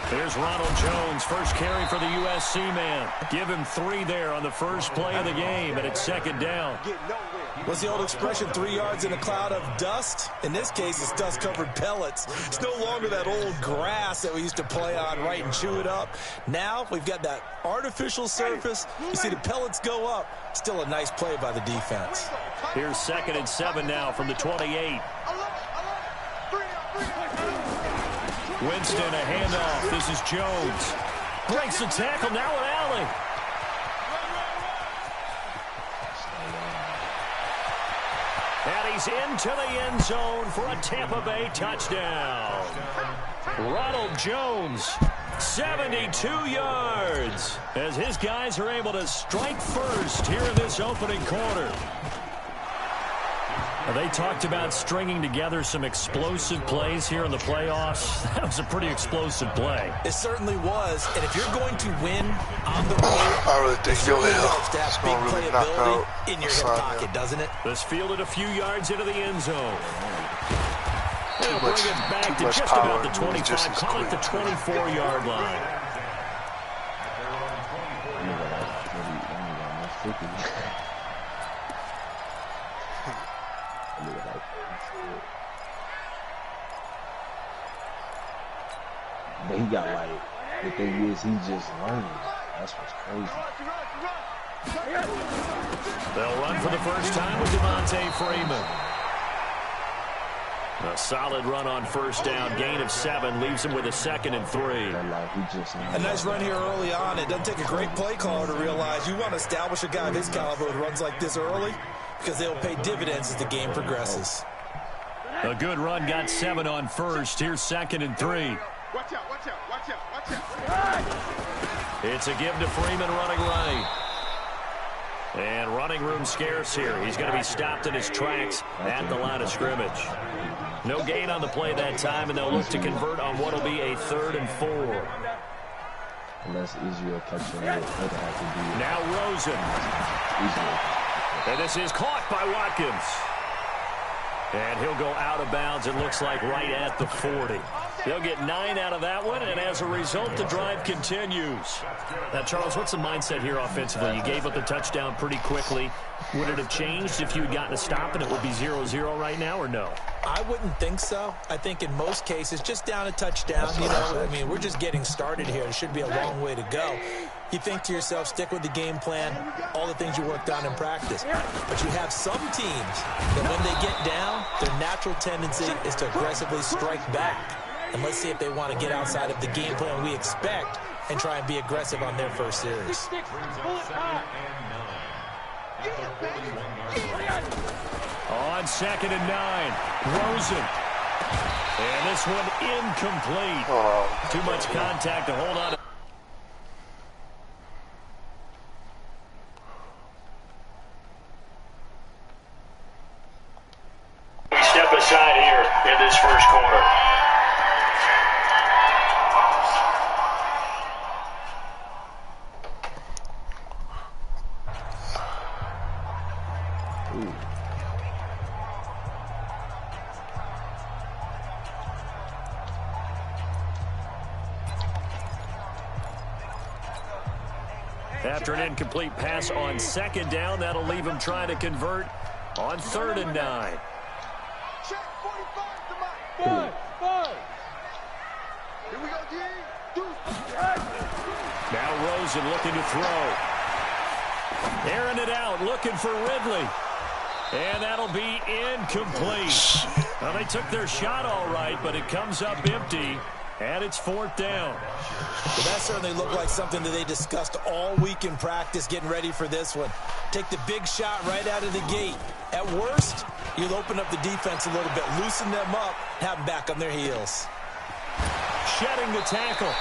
Here's Ronald Jones, first carry for the USC man. Give him 3 there on the first play of the game, and it's second down. What's the old expression, 3 yards in a cloud of dust? In this case, it's dust-covered pellets. It's no longer that old grass that we used to play on, right, and chew it up. Now we've got that artificial surface. You see the pellets go up. Still a nice play by the defense. Here's 2nd and 7 now from the 28. Winston, a handoff. This is Jones. Breaks the tackle, now an alley. And he's into the end zone for a Tampa Bay touchdown. Ronald Jones, 72 yards, as his guys are able to strike first here in this opening quarter. They talked about stringing together some explosive plays here in the playoffs. That was a pretty explosive play. It certainly was. And if you're going to win on the road, I really think you'll helps to have big playability in your hip pocket, doesn't it? This fielded a few yards into the end zone. They'll bring it back to just about the 25, call it the 24-yard line. But he got, like, the thing is, he just learning. That's what's crazy. They'll run for the first time with Devontae Freeman. A solid run on first down, gain of 7, leaves him with a 2nd and 3. A nice run here early on. It doesn't take a great play caller to realize you want to establish a guy of his caliber who runs like this early, because they'll pay dividends as the game progresses. A good run, got 7 on first. Here's 2nd and 3. Watch out, watch out, watch out, watch out. It's a give to Freeman running right. And running room scarce here. He's going to be stopped in his tracks at the line of scrimmage. No gain on the play that time, and they'll look to convert on what will be a 3rd and 4. Unless Israel catching it, now Rosen. And this is caught by Watkins. And he'll go out of bounds, it looks like, right at the 40. They'll get 9 out of that one, and as a result, the drive continues. Now, Charles, what's the mindset here offensively? You gave up the touchdown pretty quickly. Would it have changed if you had gotten a stop and it would be 0-0 right now, or no? I wouldn't think so. I think in most cases, just down a touchdown, you know, I mean, we're just getting started here. It should be a long way to go. You think to yourself, stick with the game plan, all the things you worked on in practice. But you have some teams that when they get down, their natural tendency is to aggressively strike back. And let's see if they want to get outside of the game plan we expect and try and be aggressive on their first series. On 2nd and 9, Rosen. And this one incomplete. Too much contact to hold on. Step aside here in this first quarter. After an incomplete pass on 2nd down, that'll leave him trying to convert on 3rd and 9. Check 45 to Mike. Here we go, Now Rosen looking to throw. Airing it out, looking for Ridley. And that'll be incomplete. Well, they took their shot all right, but it comes up empty. And it's 4th down. Well, that certainly looked like something that they discussed all week in practice, getting ready for this one. Take the big shot right out of the gate. At worst, you'll open up the defense a little bit, loosen them up, have them back on their heels. Shedding the tackle.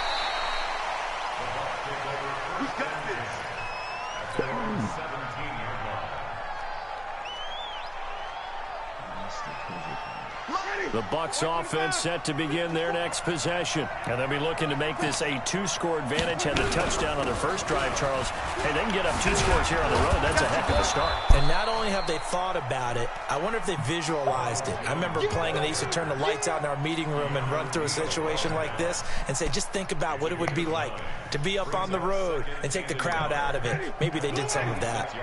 The Bucs offense set to begin their next possession. And they'll be looking to make this a 2-score advantage. Had the touchdown on their first drive, Charles. Hey, they can get up 2 scores here on the road. That's a heck of a start. And not only have they thought about it, I wonder if they visualized it. I remember playing and they used to turn the lights out in our meeting room and run through a situation like this and say, just think about what it would be like to be up on the road and take the crowd out of it. Maybe they did some of that.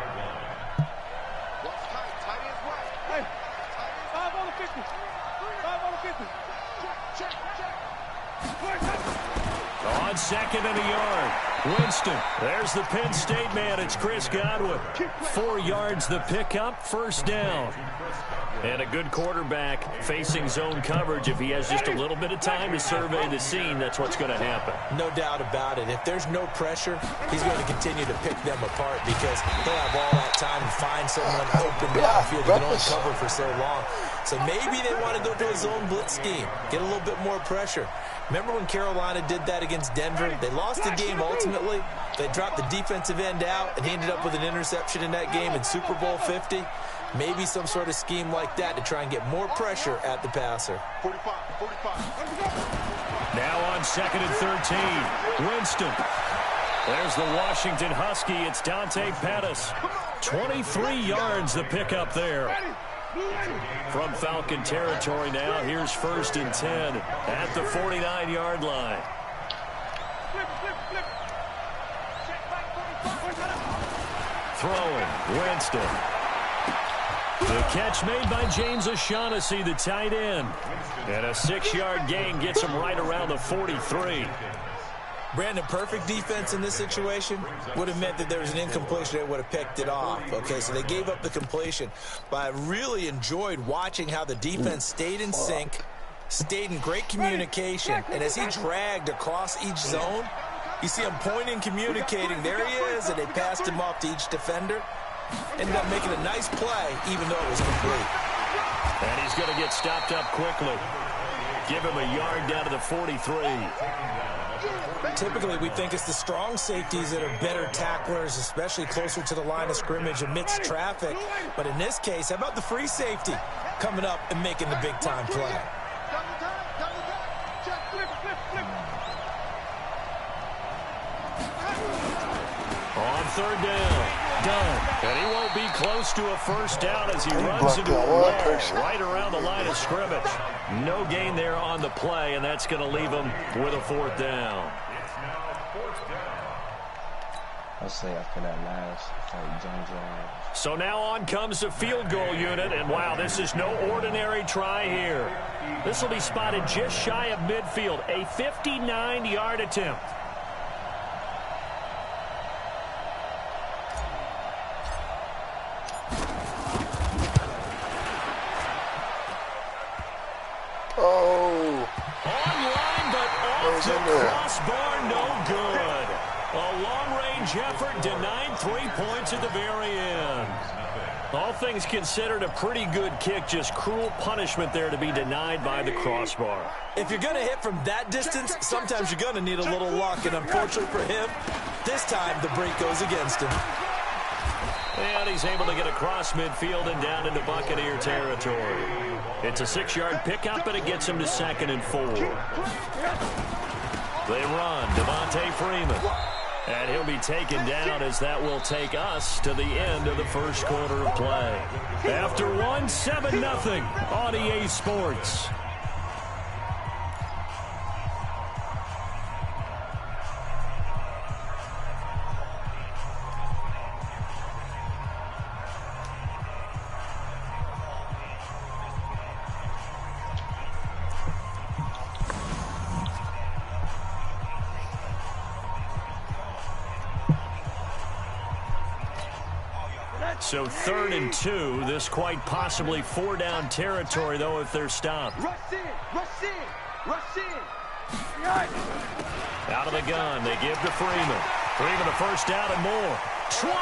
On 2nd and a yard, Winston. There's the Penn State man. It's Chris Godwin. 4 yards the pickup, first down. And a good quarterback facing zone coverage. If he has just a little bit of time to survey the scene, that's what's going to happen. No doubt about it. If there's no pressure, he's going to continue to pick them apart because he'll have all that time to find someone open downfield. He can only cover for so long. So maybe they want to go to a zone blitz scheme, get a little bit more pressure. Remember when Carolina did that against Denver? They lost the game ultimately. They dropped the defensive end out, and he ended up with an interception in that game in Super Bowl 50. Maybe some sort of scheme like that to try and get more pressure at the passer. 45. Now on 2nd and 13, Winston. There's the Washington Husky. It's Dante Pettis. 23 yards the pickup there. From Falcon territory now, here's 1st and 10 at the 49-yard line. Throwing, Winston. The catch made by James O'Shaughnessy, the tight end. And a 6-yard gain gets him right around the 43. Brandon, perfect defense in this situation would have meant that there was an incompletion. They would have picked it off. Okay, so they gave up the completion. But I really enjoyed watching how the defense stayed in sync, stayed in great communication. And as he dragged across each zone, you see him pointing, communicating. There he is, and they passed him off to each defender. Ended up making a nice play, even though it was complete. And he's going to get stopped up quickly. Give him a yard down to the 43. Typically, we think it's the strong safeties that are better tacklers, especially closer to the line of scrimmage amidst traffic. But in this case, how about the free safety coming up and making the big-time play? On 3rd down, Dunn. And he won't be close to a first down as he runs into a wall right around the line of scrimmage. No gain there on the play, and that's going to leave him with a 4th down. I'll say after that last fight, Jones. So now on comes the field goal unit, and wow, this is no ordinary try here. This will be spotted just shy of midfield, a 59-yard attempt. Oh. Online, but off the crossbar, no good. A long-range effort denied 3 points at the very end. All things considered, a pretty good kick, just cruel punishment there to be denied by the crossbar. If you're going to hit from that distance, sometimes you're going to need a little luck, and unfortunately for him, this time the break goes against him. And he's able to get across midfield and down into Buccaneer territory. It's a 6-yard pickup, and it gets him to 2nd and 4. They run, Devontae Freeman. And he'll be taken down as that will take us to the end of the first quarter of play. After one, 7-0 on EA Sports. So 3rd and 2, this quite possibly 4-down territory, though, if they're stopped. Rush in, rush in, rush in. Out of the gun, they give to Freeman. Freeman a first down and more. 20!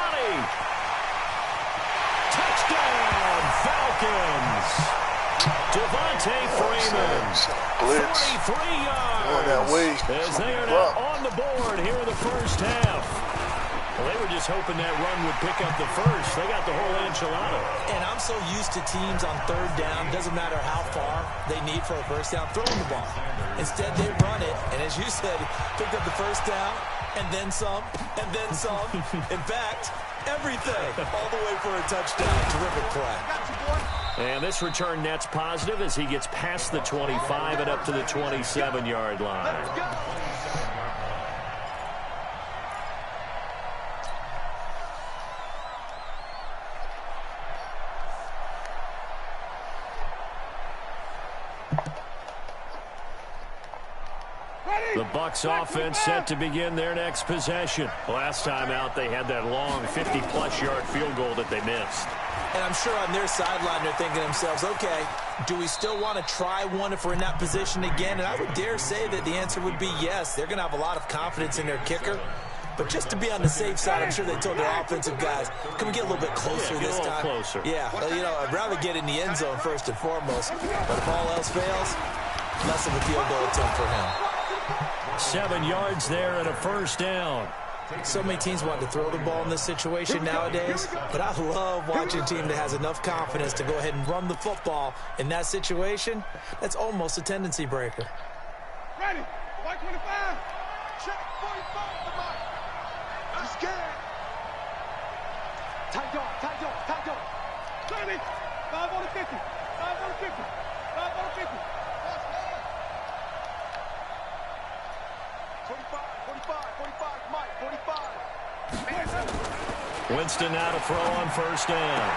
Touchdown, Falcons! Devontae Freeman, 43 yards, that way. as they are now on the board here in the first half. Well, they were just hoping that run would pick up the first. They got the whole enchilada. And I'm so used to teams on third down, doesn't matter how far they need for a first down, throwing the ball. Instead, they run it, and as you said, picked up the first down, and then some, and then some. In fact, everything, all the way for a touchdown. Terrific play. And this return net's positive as he gets past the 25 and up to the 27-yard line. The Bucs offense set to begin their next possession. Last time out, they had that long 50-plus yard field goal that they missed. And I'm sure on their sideline they're thinking to themselves, okay, do we still want to try one if we're in that position again? And I would dare say that the answer would be yes. They're going to have a lot of confidence in their kicker. But just to be on the safe side, I'm sure they told their offensive guys, can we get a little bit closer this time? Closer. Yeah, well, you know, I'd rather get in the end zone first and foremost. But if all else fails, less of a field goal attempt for him. 7 yards there and a first down. So many teams want to throw the ball in this situation nowadays, but I love watching a team that has enough confidence to go ahead and run the football in that situation. That's almost a tendency breaker. Ready. 125. Check. 45. Come on. I'm scared. Tight dog. 30. 5 on the 50. 5 on the 50. 5 on the 50. 45, Mike, 45. Winston now to throw on first down.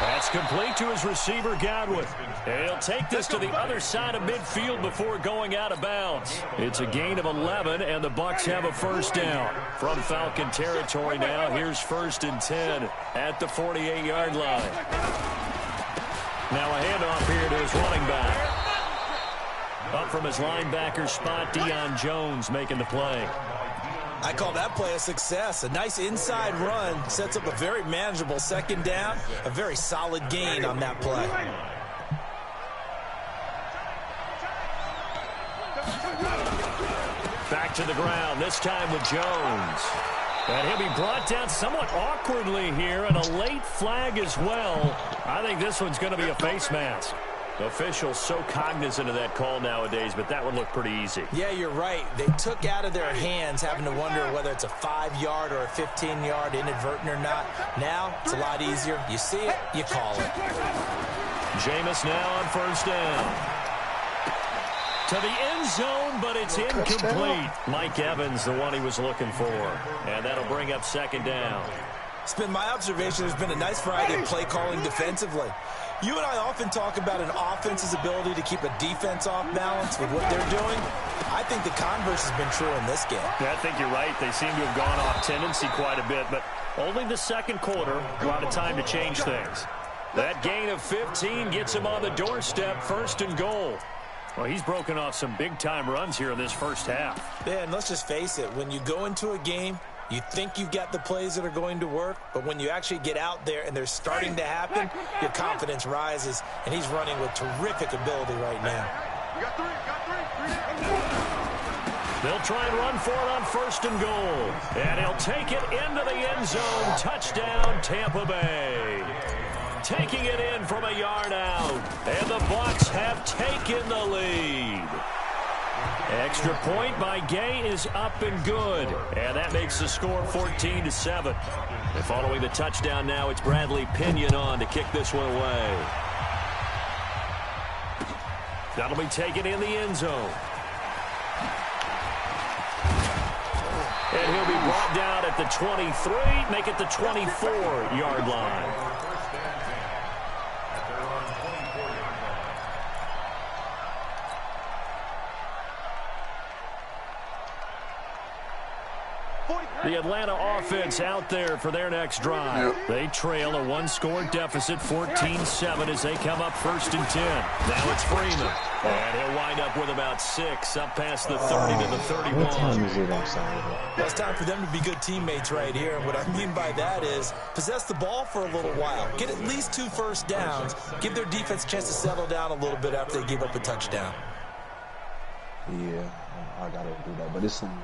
That's complete to his receiver, Godwin. And he'll take this to the other side of midfield before going out of bounds. It's a gain of 11, and the Bucs have a first down. From Falcon territory now, here's 1st and 10 at the 48-yard line. Now a handoff here to his running back. Up from his linebacker spot, Deion Jones making the play. I call that play a success. A nice inside run sets up a very manageable second down. A very solid gain on that play. Back to the ground, this time with Jones. And he'll be brought down somewhat awkwardly here, and a late flag as well. I think this one's going to be a face mask. Officials so cognizant of that call nowadays, but that would look pretty easy. Yeah, you're right. They took out of their hands having to wonder whether it's a 5-yard or a 15-yard inadvertent or not. Now, it's a lot easier. You see it, you call it. Jameis now on first down. To the end zone, but it's incomplete. Mike Evans, the one he was looking for. And that'll bring up second down. It's been my observation there's been a nice variety of play calling defensively. You and I often talk about an offense's ability to keep a defense off balance with what they're doing. I think the converse has been true in this game. Yeah, I think you're right. They seem to have gone off tendency quite a bit, but only the second quarter, a lot of time to change things. That gain of 15 gets him on the doorstep, 1st and goal. Well, he's broken off some big-time runs here in this first half. Yeah, and let's just face it. When you go into a game, you think you've got the plays that are going to work, but when you actually get out there and they're starting to happen, your confidence rises, and he's running with terrific ability right now. You got three. They'll try and run for it on 1st and goal. And he'll take it into the end zone. Touchdown, Tampa Bay. Taking it in from a yard out. And the Bucs have taken the lead. Extra point by Gay is up and good. And that makes the score 14-7. And following the touchdown now, it's Bradley Pinion on to kick this one away. That'll be taken in the end zone. And he'll be brought down at the 23, make it the 24-yard line. The Atlanta offense out there for their next drive. Yep. They trail a one-score deficit, 14-7, as they come up 1st and 10. Now it's Freeman. And he'll wind up with about 6, up past the 30 to the 31. What time is it outside? Well, it's time for them to be good teammates right here. And what I mean by that is possess the ball for a little while. Get at least 2 first downs. Give their defense a chance to settle down a little bit after they give up a touchdown. Yeah, I got to do that. But it's some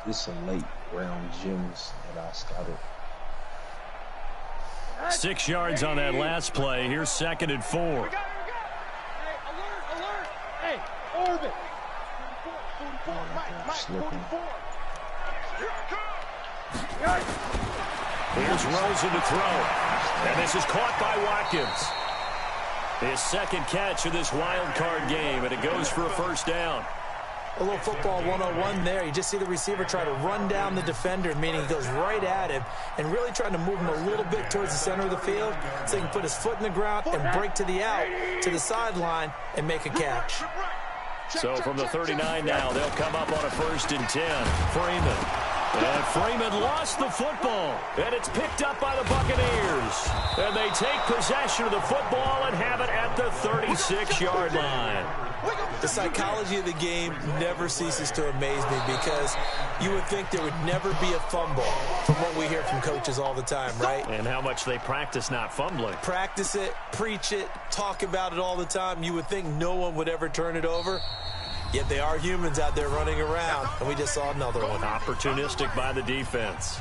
It's some late round gems that I scouted. 6 yards on that last play. Here's 2nd and 4. Hey, alert. Hey, orbit. 44, Mike, 44. Here's Rosen to throw. And this is caught by Watkins. His 2nd catch of this wild card game, and it goes for a 1st down. A little football 101 there. You just see the receiver try to run down the defender, meaning he goes right at him and really trying to move him a little bit towards the center of the field so he can put his foot in the ground and break to the out, to the sideline, and make a catch. So from the 39 now, they'll come up on a 1st and 10. Freeman. And Freeman lost the football. And it's picked up by the Buccaneers. And they take possession of the football and have it at the 36-yard line. The psychology of the game never ceases to amaze me because you would think there would never be a fumble from what we hear from coaches all the time, right? And how much they practice not fumbling. Practice it, preach it, talk about it all the time. You would think no one would ever turn it over. Yet they are humans out there running around, and we just saw another one. Opportunistic by the defense.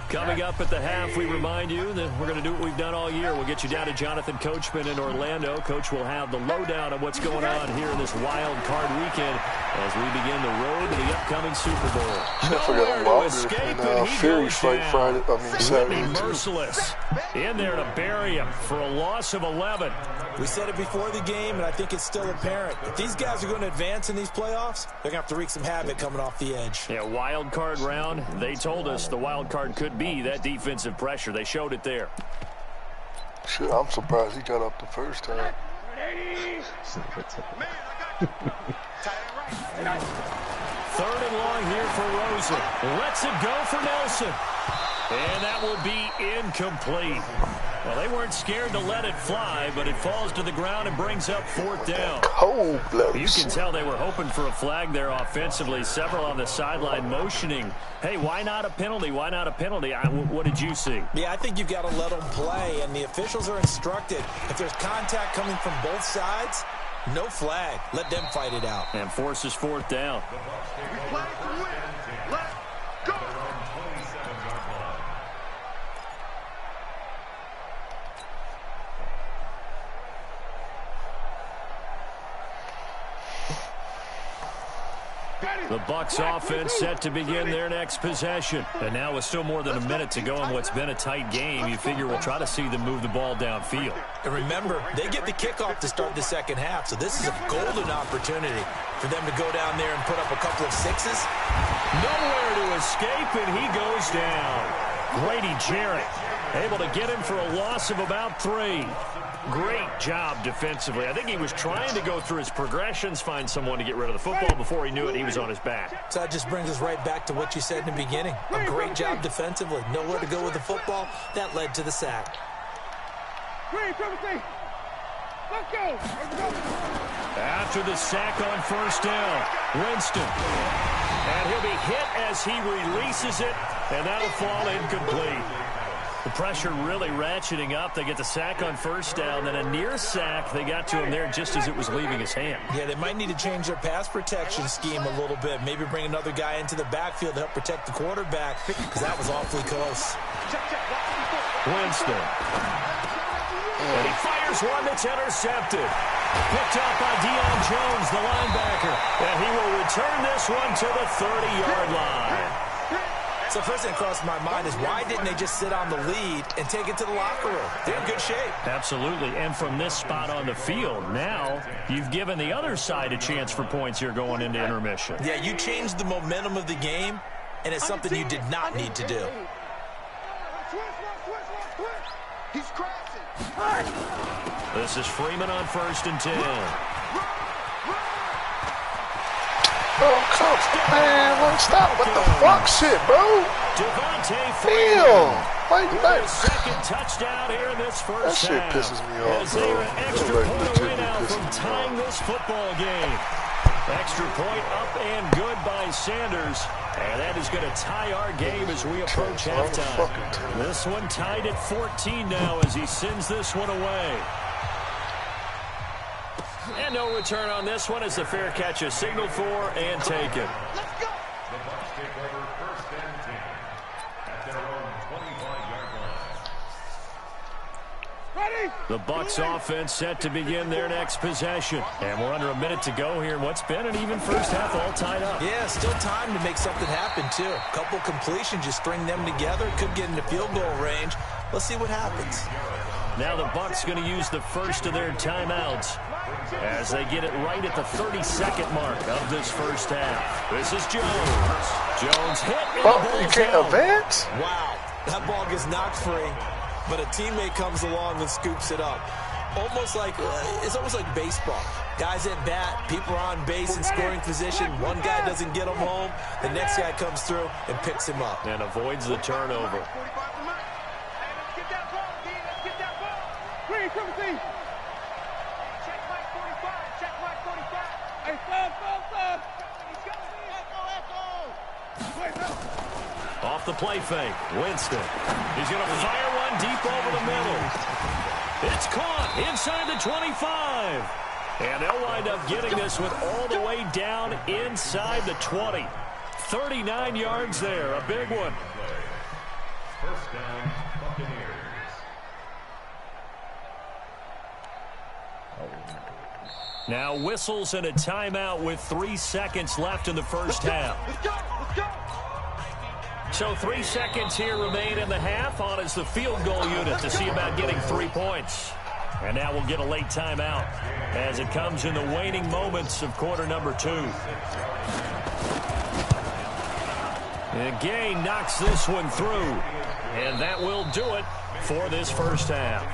Coming up at the half, we remind you that we're going to do what we've done all year. We'll get you down to Jonathan Coachman in Orlando. Coach will have the lowdown of what's going on here in this wild card weekend as we begin the road to the upcoming Super Bowl. Nowhere to escape, and he goes down. Whitney merciless in there to bury him for a loss of 11. We said it before the game, and I think it's still apparent. If these guys are going to advance in these playoffs, they're going to have to wreak some havoc coming off the edge. Yeah, wild card round. They told us the wild card could be that defensive pressure. They showed it there. Shit, I'm surprised he got up the first time. 3rd and long here for Rosen. Lets it go for Nelson. And that will be incomplete. Well, they weren't scared to let it fly, but it falls to the ground and brings up 4th down. Cold-blooded. You can tell they were hoping for a flag there offensively. Several on the sideline motioning, hey, why not a penalty? Why not a penalty? What did you see? Yeah, I think you've got to let them play, and the officials are instructed. If there's contact coming from both sides, no flag. Let them fight it out. And forces 4th down. Let's go. The Bucs offense set to begin their next possession. And now with still more than a minute to go in what's been a tight game, you figure we'll try to see them move the ball downfield. And remember, they get the kickoff to start the 2nd half, so this is a golden opportunity for them to go down there and put up a couple of 6s. Nowhere to escape, and he goes down. Grady Jarrett able to get him for a loss of about 3. Great job defensively. I think he was trying to go through his progressions, find someone to get rid of the football. Before he knew it, he was on his back. So that just brings us right back to what you said in the beginning. A great job defensively. Nowhere to go with the football. That led to the sack. Let's go. After the sack on 1st down, Winston. And he'll be hit as he releases it, and that'll fall incomplete. The pressure really ratcheting up. They get the sack on 1st down, then a near sack. They got to him there just as it was leaving his hand. Yeah, they might need to change their pass protection scheme a little bit. Maybe bring another guy into the backfield to help protect the quarterback because that was awfully close. Winston. And he fires one that's intercepted. Picked up by Deion Jones, the linebacker. And he will return this one to the 30-yard line. So first thing that crossed my mind is why didn't they just sit on the lead and take it to the locker room? They're in good shape. Absolutely. And from this spot on the field, now you've given the other side a chance for points here going into intermission. Yeah, you changed the momentum of the game, and it's something you did not need to do. He's crashing. This is Freeman on 1st and 10. Oh, come man, like, stop. What the fuck shit, bro? Devontae Freeman. Damn. Like, second touchdown here in this first that shit half. pisses me off, As they are an extra bro. point away now from tying this football game. Extra point up and good by Sanders. And that is going to tie our game as we approach halftime. This one tied at 14 now as he sends this one away. And no return on this one as the fair catch is signaled for and taken. Let's go. The Bucs take over 1st and 10 at their own 25-yard line. Ready? The Bucs offense set to begin their next possession. And we're under a minute to go here in what's been an even first half, all tied up. Yeah, still time to make something happen, too. A couple completions, just string them together. Could get into field goal range. Let's see what happens. Now the Bucs going to use the first of their timeouts as they get it right at the 32nd mark of this first half. This is Jones. Jones hit. Oh, you can't advance? Wow, that ball gets knocked free, but a teammate comes along and scoops it up. It's almost like baseball. Guys at bat, people are on base in scoring position. One guy doesn't get him home. The next guy comes through and picks him up. And avoids the turnover. Get that ball, D. Let's get that ball. Green, come see. Check Mike 45. Check Mike 45. Hey, stop. He's coming. Echo. Off the play fake, Winston. He's going to fire one deep over the middle. It's caught inside the 25. And they'll wind up getting this with all the way down inside the 20. 39 yards there, a big one. First down, Buccaneers. Now whistles and a timeout with 3 seconds left in the first half. Let's go. So 3 seconds here remain in the half. On is the field goal unit to see about getting 3 points. And now we'll get a late timeout as it comes in the waning moments of quarter number 2. And Gay knocks this one through. And that will do it for this first half.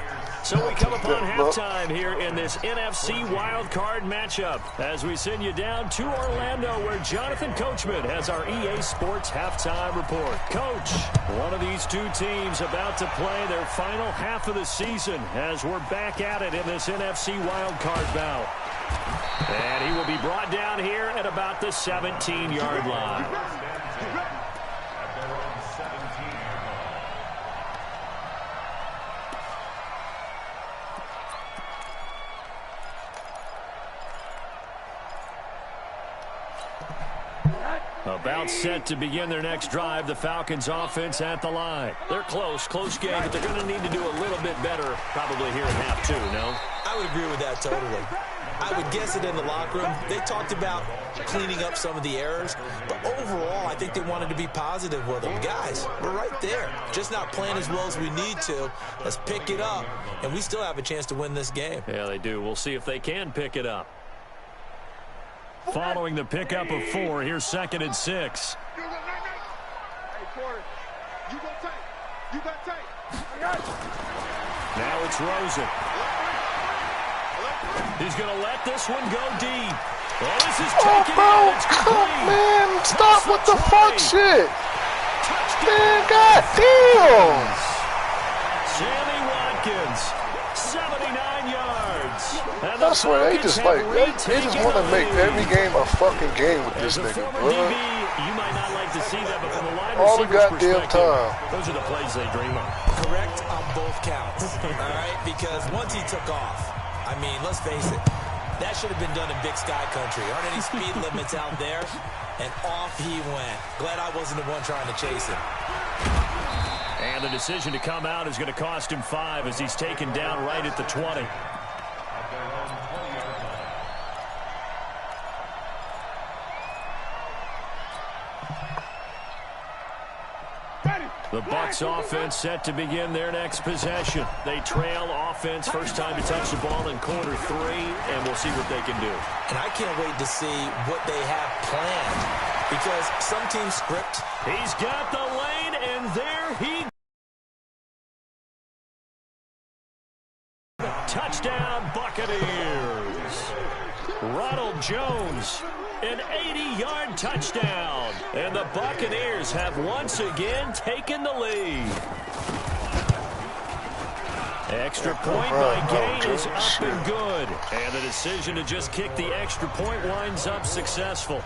So we come upon halftime here in this NFC wildcard matchup as we send you down to Orlando where Jonathan Coachman has our EA Sports halftime report. Coach, one of these two teams about to play their final half of the season as we're back at it in this NFC wildcard bout. And he will be brought down here at about the 17-yard line. About set to begin their next drive, the Falcons offense at the line. They're close game, but they're going to need to do a little bit better probably here in half 2, no? I would agree with that totally. I would guess it in the locker room. They talked about cleaning up some of the errors, but overall, I think they wanted to be positive with them. Guys, we're right there. Just not playing as well as we need to. Let's pick it up, and we still have a chance to win this game. Yeah, they do. We'll see if they can pick it up. Following the pickup of 4, here's 2nd and 6. Hey, Porter, you got tight. Now it's Rosen. He's going to let this one go deep. Well, this is taken bro, It's come, complete. man, stop with the fuck shit. Man, goddamn. Sammy Watkins, 79 yards. And I swear, they just want to make every game a fucking game with this As a nigga, former bro. DB, you might not like to see that, but from the wide All the receiver's goddamn perspective, time. those are the plays they dream of. Correct on both counts, all right? Because once he took off, I mean, let's face it, that should have been done in Big Sky Country. Aren't any speed limits out there? And off he went. Glad I wasn't the one trying to chase him. And the decision to come out is going to cost him 5 as he's taken down right at the 20. The Bucs offense set to begin their next possession. They trail offense first time to touch the ball in quarter 3, and we'll see what they can do. And I can't wait to see what they have planned because some teams script. He's got the lane, and there he goes. Touchdown, Buccaneers. Ronald Jones, an 80-yard touchdown. And the Buccaneers have once again taken the lead. Extra point by Gain is up and good. And the decision to just kick the extra point winds up successful.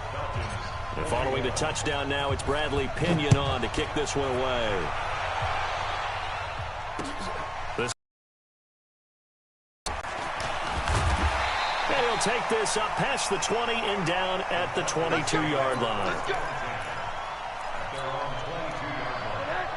And following the touchdown now, it's Bradley Pinion on to kick this one away. And he'll take this up past the 20 and down at the 22-yard line.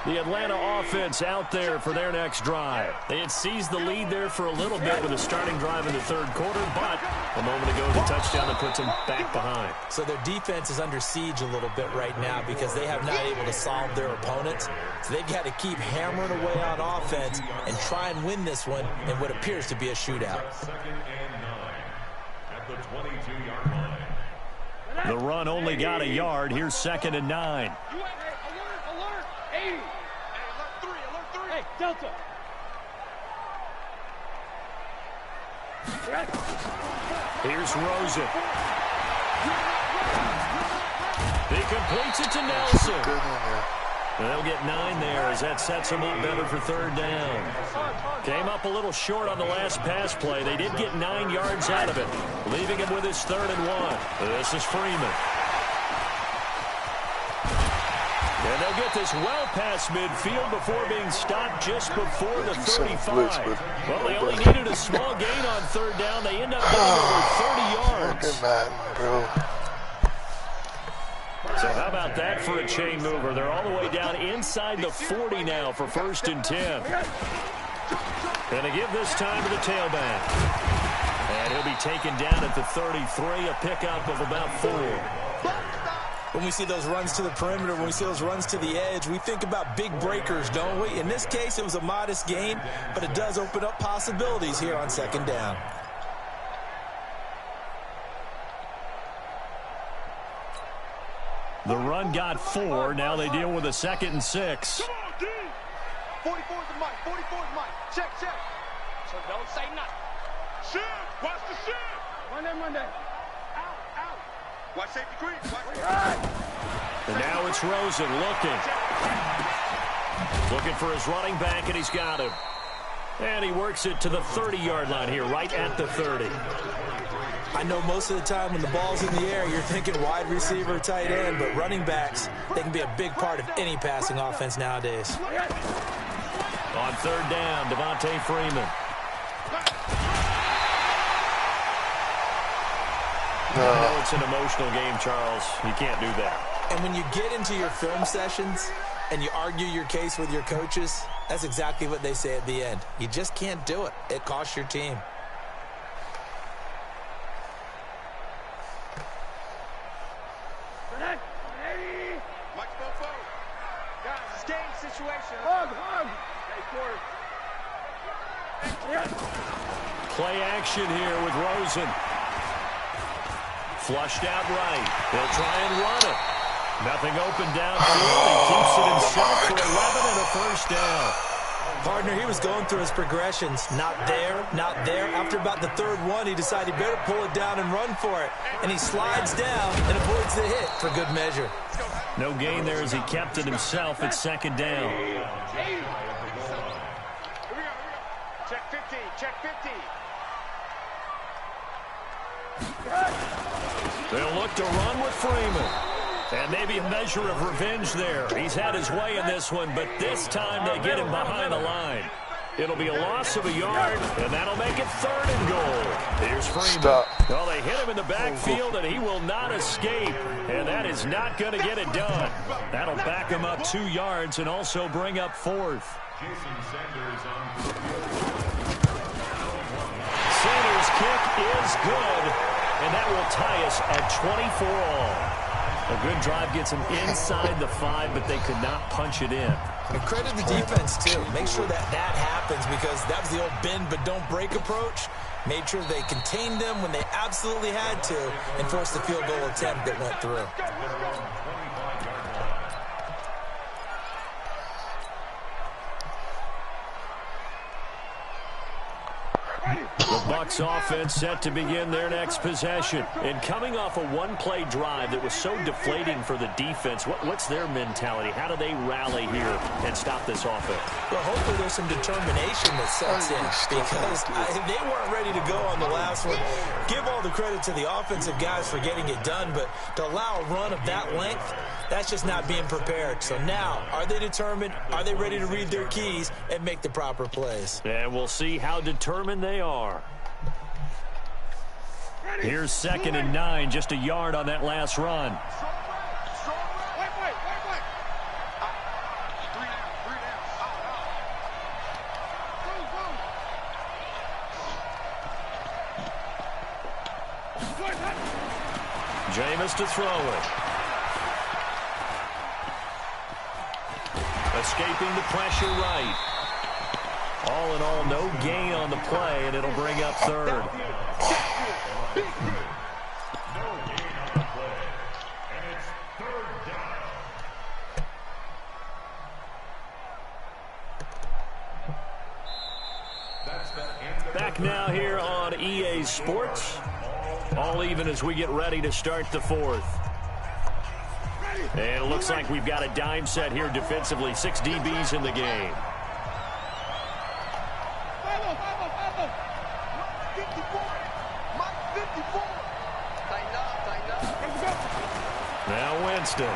The Atlanta offense out there for their next drive. They had seized the lead there for a little bit with a starting drive in the third quarter, but a moment ago the touchdown that puts them back behind. So their defense is under siege a little bit right now because they have not able to solve their opponents. So they've got to keep hammering away on offense and try and win this one in what appears to be a shootout. 2nd and 9 at the 22-yard line. The run only got a yard. Here's 2nd and 9. Alert! 80! Hey, alert 3! Hey, Delta! Here's Rosen. He completes it to Nelson. They'll get 9 there as that sets him up better for 3rd down. Came up a little short on the last pass play. They did get 9 yards out of it, leaving him with his 3rd and 1. This is Freeman. And they'll get this well past midfield before being stopped just before the 35. Well, they only needed a small gain on 3rd down. They end up getting over 30 yards. So how about that for a chain mover? They're all the way down inside the 40 now for 1st and 10. And they give this time to the tailback. And he'll be taken down at the 33, a pickup of about 4. When we see those runs to the perimeter, when we see those runs to the edge, we think about big breakers, don't we? In this case, it was a modest gain, but it does open up possibilities here on 2nd down. The run got 4. Now they deal with a 2nd and 6. Come on, D! 44's the mic. 44's the mic. Check. So don't say nothing. Shift! Watch the shift! Monday. Out. Watch safety creep. And now it's Rosen looking for his running back, and he's got him. And he works it to the 30-yard line here, right at the 30. I know most of the time when the ball's in the air, you're thinking wide receiver, tight end, but running backs, they can be a big part of any passing offense nowadays. On 3rd down, Devontae Freeman. I know it's an emotional game, Charles. You can't do that. And when you get into your film sessions and you argue your case with your coaches, that's exactly what they say at the end. You just can't do it. It costs your team. Play action here with Rosen. Flushed out right. They'll try and run it. Nothing open downfield. He keeps it himself for 11 and a 1st down. Partner, he was going through his progressions. Not there. After about the 3rd one, he decided he better pull it down and run for it. And he slides down and avoids the hit for good measure. No gain there as he kept it himself at 2nd down. Here we go. Check 50. They'll look to run with Freeman. And maybe a measure of revenge there. He's had his way in this one, but this time they get him behind the line. It'll be a loss of a yard, and that'll make it 3rd and goal. Here's Freeman. Well, they hit him in the backfield, and he will not escape. And that is not going to get it done. That'll back him up 2 yards and also bring up 4th. Sanders' kick is good, and that will tie us at 24 all. A good drive gets them inside the 5, but they could not punch it in. And credit the defense, too. Make sure that happens because that was the old bend but don't break approach. Made sure they contained them when they absolutely had to and forced the field goal attempt that went through. The Bucs offense set to begin their next possession. And coming off a one-play drive that was so deflating for the defense, what's their mentality? How do they rally here and stop this offense? Well, hopefully there's some determination that sets in, because they weren't ready to go on the last one. Give all the credit to the offensive guys for getting it done, but to allow a run of that length, that's just not being prepared. So now, are they determined? Are they ready to read their keys and make the proper plays? And we'll see how determined they are. Here's 2nd and 9, just a yard on that last run. Jameis to throw it. Escaping the pressure right. All in all, no gain on the play, and it'll bring up 3rd. No gain on the play. And it's 3rd down. That's the end. Back now here on EA Sports. All even as we get ready to start the 4th. And it looks like we've got a dime set here defensively. 6 DBs in the game. Now Winston.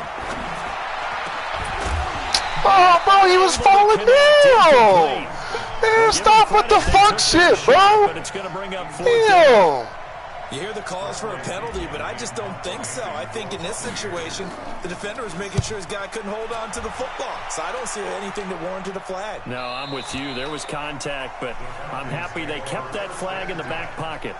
Oh, bro, he was falling down. Man, stop with the fuck shit, bro. But it's going to bring up 14. Damn. You hear the calls for a penalty, but I just don't think so. I think in this situation, the defender was making sure his guy couldn't hold on to the football. So I don't see anything that warranted a flag. No, I'm with you. There was contact, but I'm happy they kept that flag in the back pocket.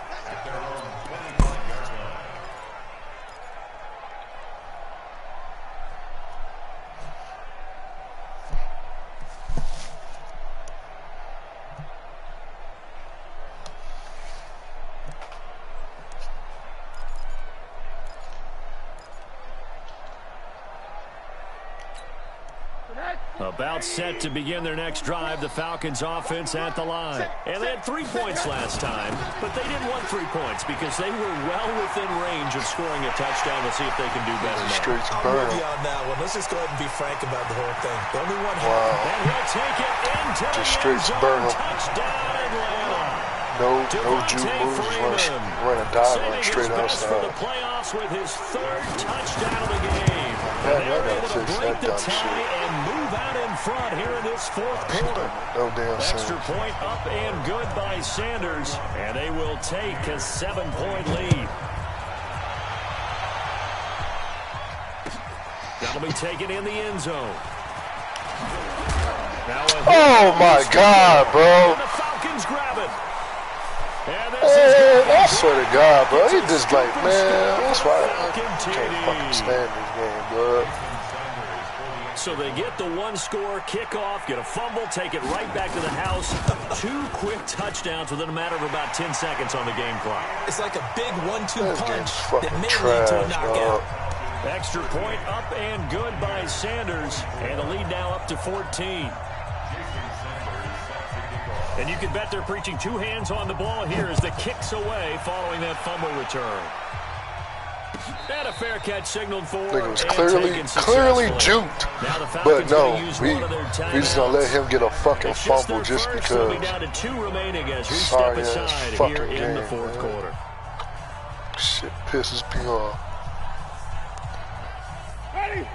About set to begin their next drive, the Falcons offense at the line. And they had 3 points last time, but they didn't want 3 points because they were well within range of scoring a touchdown. We'll see if they can do better now. Streets I'm burn. with you on that one. Let's just go ahead and be frank about the whole thing. The only one. Wow. And he'll take it into The the streets end zone. burn. Touchdown Atlanta. No juke moves, run a dive run straight For outside. the playoffs with his 3rd touchdown of the game. Yeah, And they're y'all gotta able to fix break that the dumb tie shit. and move out in front here in this 4th quarter. No damn Extra sense. point up and good by Sanders, and they will take a 7-point lead. That'll be taken in the end zone. Now Oh my God, bro. and the Falcons grab it. And this is Man, I swear to God, bro. He just like, man, that's why I can't fucking stand this game, bro. So they get the 1-score kickoff, get a fumble, take it right back to the house. 2 quick touchdowns within a matter of about 10 seconds on the game clock. It's like a big 1-2 This punch game's that fucking may lead to a trash, knockout. dog. Extra point up and good by Sanders, and the lead now up to 14. And you can bet they're preaching 2 hands on the ball here as the kick's away following that fumble return. And a fair catch signaled for. Nigga was and clearly taken successfully. juked. Now the But Falcons no, gonna use one of their we just gonna let timeouts. him get a fucking It's just fumble their just first, so they'll be because. down to 2 remaining as we Sorry step ass aside fucking here in the game, 4th man. quarter. Shit pisses me off.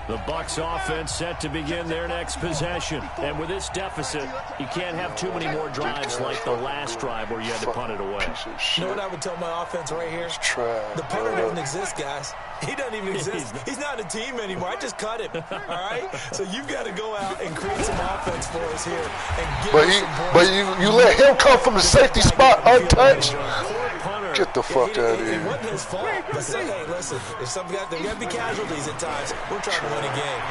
The Bucs offense set to begin their next possession. And with this deficit, you can't have too many more drives like the last drive where you had to punt it away. Piece of You shit. know what I would tell my offense right here? Trash. The punter bro. doesn't exist, guys. He doesn't even exist. He's not a team anymore. I just cut him. All right? So you've got to go out and create some offense for us here and give But us he, some points. but you let him come from the safety spot untouched. Punter. Get the fuck out of It here. wasn't his fault. But say, hey, listen, if something got there, got to be casualties at times. We're trying to win a game.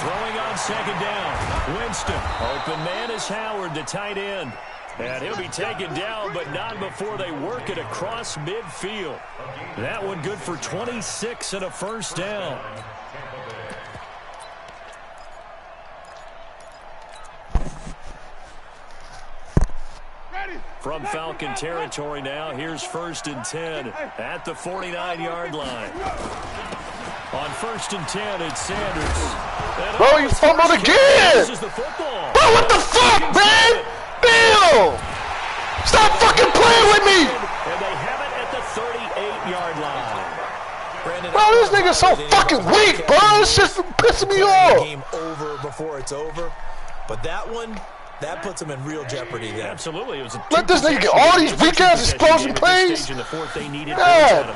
Throwing on 2nd down. Winston. Open man is Howard, the tight end. And he'll be taken down, but not before they work it across midfield. That one good for 26 and a first down. Ready? From Falcon territory now, here's 1st and 10 at the 49-yard line. On 1st and 10, it's Sanders. Bro, you fumbled again! This is the football. Bro, what the fuck, man? Bill! Stop fucking playing with me! And they have it at the 38-yard line. Brandon, Bro, this nigga's so fucking weak, bro. This shit's pissing me off. Game over before it's over. But that one, that puts him in real jeopardy there. Absolutely. It was Let this nigga get all these weak-ass explosion plays. God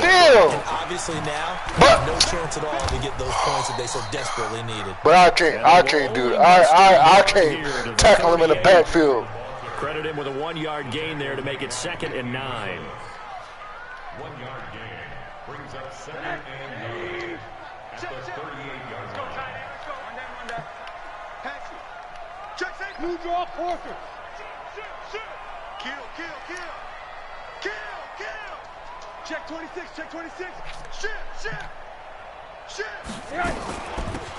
damn. And obviously now, no chance at all to get those points that they so desperately needed. But I can't do it. I can't tackle him in the backfield. Credit him with a 1-yard gain there to make it 2nd and 9. 1-yard gain brings up 2nd and 9 at the 38-yard line. Pass it. Check that. Blue draw, Porter. Kill. Check 26, check 26. Shit.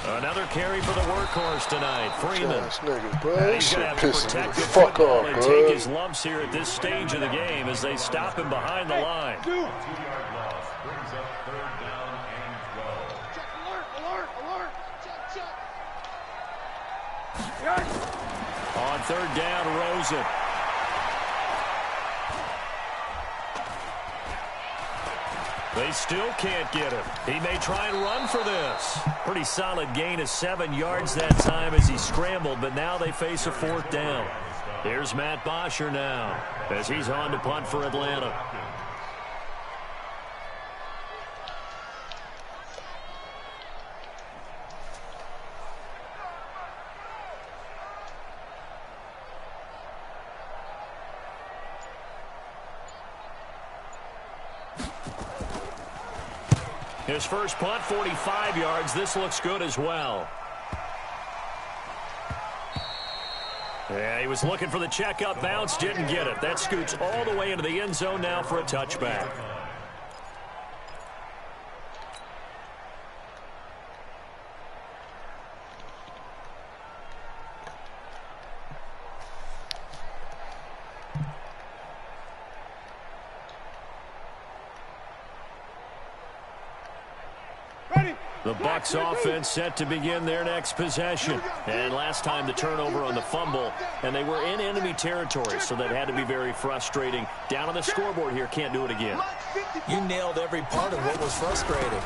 Another carry for the workhorse tonight, Freeman. This nigga, bro. And This he's shit going to have to pissing me protect the the fuck football off, and bro. take his lumps here at this stage of the game as they stop him behind the line. 2-yard loss brings up 3rd down and 12. Check, alert. Check. On 3rd down, Rosen. They still can't get him. He may try and run for this. Pretty solid gain of 7 yards that time as he scrambled, but now they face a 4th down. Here's Matt Bosher now as he's on to punt for Atlanta. His first punt, 45 yards. This looks good as well. Yeah, he was looking for the check-up bounce, didn't get it. That scoots all the way into the end zone now for a touchback. The Bucs offense set to begin their next possession. And last time the turnover on the fumble, and they were in enemy territory, so that had to be very frustrating. Down on the scoreboard here, can't do it again. You nailed every part of what was frustrating.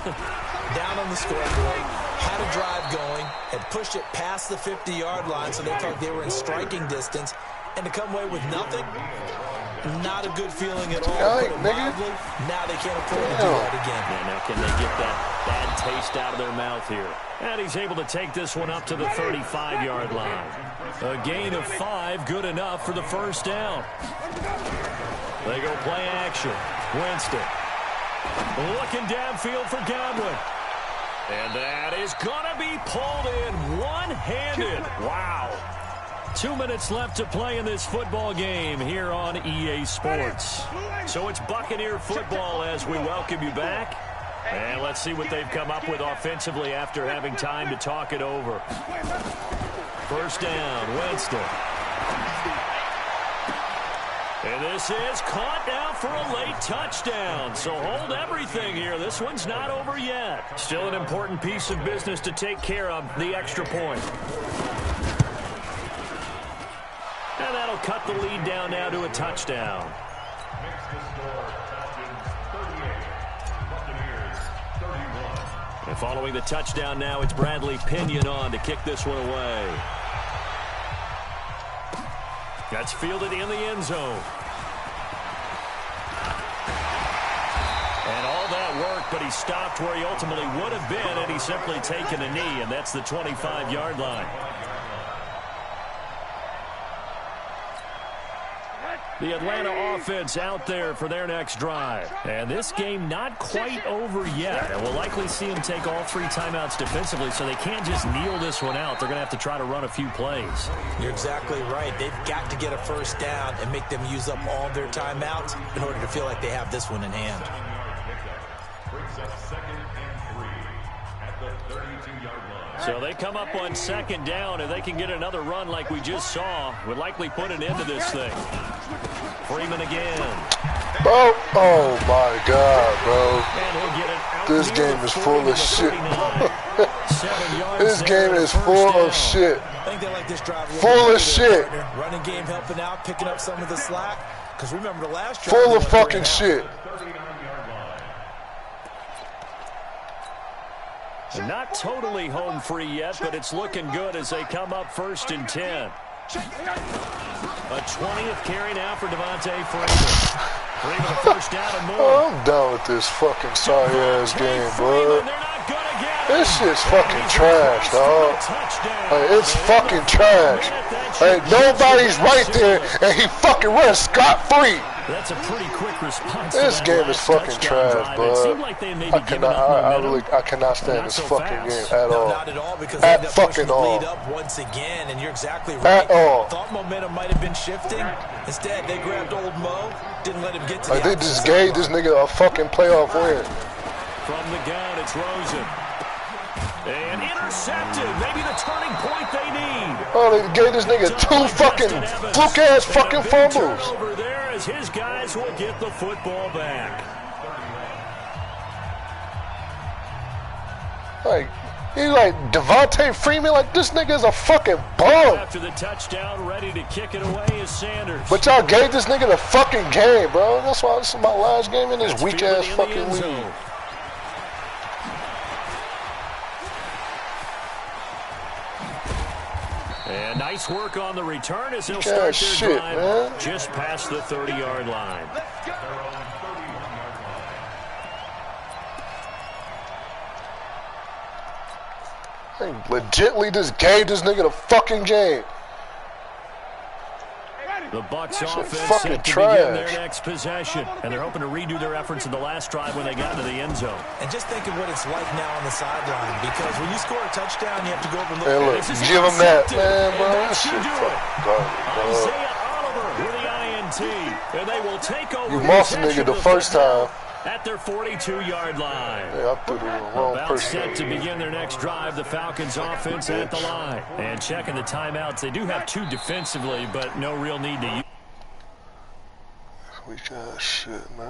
Down on the scoreboard, had a drive going, had pushed it past the 50-yard line so they felt they were in striking distance, and to come away with nothing, not a good feeling at all. Right, mildly, now they can't afford to do that again. Yeah, now can they get that bad taste out of their mouth here? And he's able to take this one up to the 35-yard line. A gain of 5, good enough for the first down. They go play action. Winston looking downfield for Godwin. And that is going to be pulled in one-handed. Wow. 2 minutes left to play in this football game here on EA Sports. So it's Buccaneer football as we welcome you back. And let's see what they've come up with offensively after having time to talk it over. First down, Winston. And this is caught now for a late touchdown. So hold everything here. This one's not over yet. Still an important piece of business to take care of, the extra point. And that'll cut the lead down now to a touchdown. Makes the score Falcons 38, Buccaneers 31. And following the touchdown now, it's Bradley Pinion on to kick this one away. That's fielded in the end zone. And all that work, but he stopped where he ultimately would have been, and he's simply taken a knee, and that's the 25-yard line. The Atlanta offense out there for their next drive. And this game not quite over yet. And we'll likely see them take all 3 timeouts defensively, so they can't just kneel this one out. They're going to have to try to run a few plays. You're exactly right. They've got to get a first down and make them use up all their timeouts in order to feel like they have this one in hand. Brings up 2nd and 3 at the 32-yard line. So they come up on 2nd down, and they can get another run like we just saw. Would likely put an end to this thing. Freeman again. Bro, oh my God, bro. And he'll get it out This near game the is 40 full to of shit. 7 yards This there game to is first full down. of shit. I think they like this drive. Full of shit. Running game helping out, picking up some of the slack. Because remember the last drive. Full of fucking shit. And not totally home free yet, but it's looking good as they come up 1st and 10. A 20th carry now for Devontae Freeman. Freeman a first down and more. Oh, I'm done with this fucking sorry ass game, bud. This shit's fucking trash, dog. Like, it's fucking trash. Like, nobody's right there, and he fucking runs scot-free. That's a pretty quick response. This game is fucking trash, bud. I cannot stand this fucking game at all. Not at all, because At they fucking all. lead up once again, and you're exactly right. At all. Thought momentum might have been shifting. Instead, they grabbed old Mo, didn't let him get to Like, the they just gave this nigga a fucking playoff win. From the gun, it's Rosen. And intercepted. Maybe the turning point they need. Oh, they gave this nigga 2 fucking fluke-ass fucking fumbles. Over there as his guys will get the football back. Like, he like Devontae Freeman, like this nigga is a fucking bum. After the touchdown, ready to kick it away is Sanders. But y'all gave this nigga the fucking game, bro. That's why this is my last game in this weak-ass fucking league. And nice work on the return as he'll start their drive just past the 30-yard line. They legitly just gave this nigga the fucking game. The Bucs offense fucking set to begin their next possession. And they're hoping to redo their efforts in the last drive when they got into the end zone. And just think of what it's like now on the sideline. Because when you score a touchdown, you have to go over and look. Hey, look, give him that, man, bro. That shit fucking garbage, bro. Isaiah Oliver with the INT. And they will take over. You lost the nigga the first time. At their 42-yard line. Yeah, I threw the wrong About person. set to begin their next drive, the Falcons offense at the line. And checking the timeouts, they do have 2 defensively, but no real need to use. Weak ass shit, man.